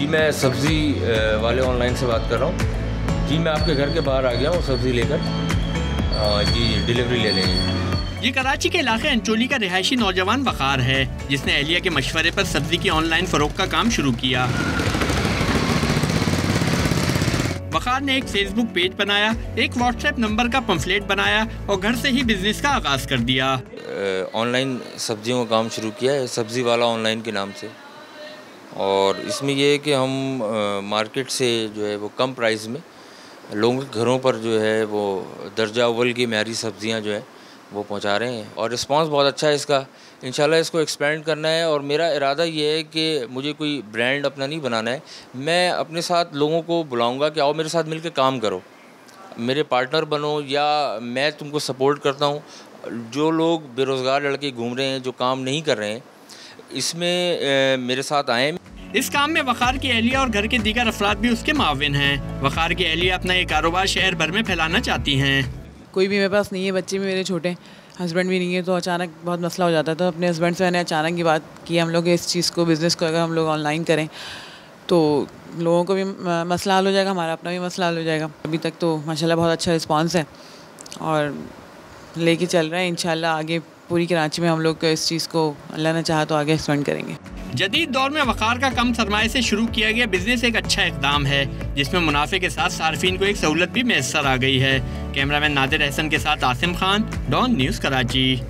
जी मैं सब्ज़ी वाले ऑनलाइन से बात कर रहा हूँ। जी मैं आपके घर के बाहर आ गया हूँ सब्ज़ी लेकर। जी डिलीवरी ले लेंगे। ये कराची के इलाके अंचोली का रिहायशी नौजवान वक़ार है, जिसने अहलिया के मशवरे पर सब्ज़ी की ऑनलाइन फ़रोख्त का काम शुरू किया। वक़ार ने एक फेसबुक पेज बनाया, एक व्हाट्सएप नंबर का पम्फलेट बनाया और घर से ही बिजनेस का आगाज़ कर दिया। ऑनलाइन सब्जियों का काम शुरू किया है, सब्ज़ी वाला ऑनलाइन के नाम से। और इसमें यह है कि हम मार्केट से जो है वो कम प्राइस में लोगों के घरों पर जो है वो दर्जा अव्वल की म्यारी सब्ज़ियां जो है वो पहुंचा रहे हैं और रिस्पांस बहुत अच्छा है इसका। इंशाल्लाह इसको एक्सपेंड करना है और मेरा इरादा ये है कि मुझे कोई ब्रांड अपना नहीं बनाना है। मैं अपने साथ लोगों को बुलाऊंगा कि आओ मेरे साथ मिलकर काम करो, मेरे पार्टनर बनो, या मैं तुमको सपोर्ट करता हूँ। जो लोग बेरोज़गार लड़के घूम रहे हैं, जो काम नहीं कर रहे हैं, इसमें मेरे साथ आएँ। इस काम में वक़ार की अहलिया और घर के दीगर अफराद भी उसके माविन हैं। वक़ार की अहलिया अपना ये कारोबार शहर भर में फैलाना चाहती हैं। कोई भी मेरे पास नहीं है, बच्चे भी मेरे छोटे, हस्बैंड भी नहीं है, तो अचानक बहुत मसला हो जाता है। तो अपने हस्बैंड से मैंने अचानक की बात की, हम लोग इस चीज़ को, बिज़नेस को अगर हम लोग ऑनलाइन करें तो लोगों को भी मसला हल हो जाएगा, हमारा अपना भी मसला हल हो जाएगा। अभी तक तो माशाल्लाह बहुत अच्छा रिस्पांस है और लेके चल रहे हैं। इंशाल्लाह आगे पूरी कराची में हम लोग इस चीज़ को अल्लाह ने चाहा तो आगे एक्सपेंड करेंगे। जदीद दौर में वक़ार का कम सरमाए से शुरू किया गया बिजनेस एक अच्छा इक़दाम है, जिसमें मुनाफे के साथ सार्फिन को एक सहूलत भी मैसर आ गई है। कैमरामैन नादिर अहसन के साथ आसिम खान, डॉन न्यूज़ कराची।